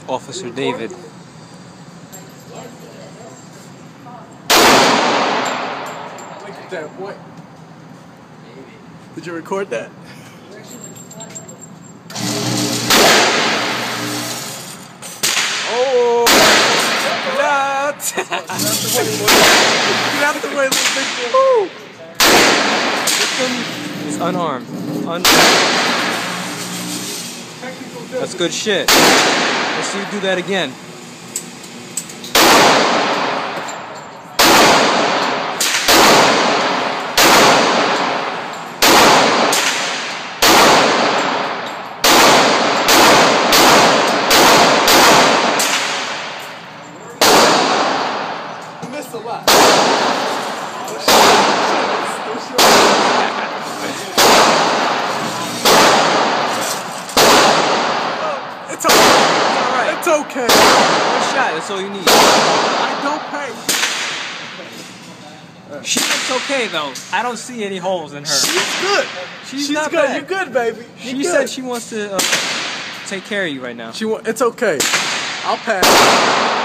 Officer David. Look at that boy. Did you record that? Oh! Not! Get out the way, little big boy. Victim is unarmed. That's good shit. Let's see you do that again. You missed a lot. It's okay. Alright. It's okay. One shot, that's all you need. I don't pay. She looks okay though. I don't see any holes in her. She's good. She's not good. bad. You're good, baby. She said she wants to take care of you right now. It's okay. I'll pass.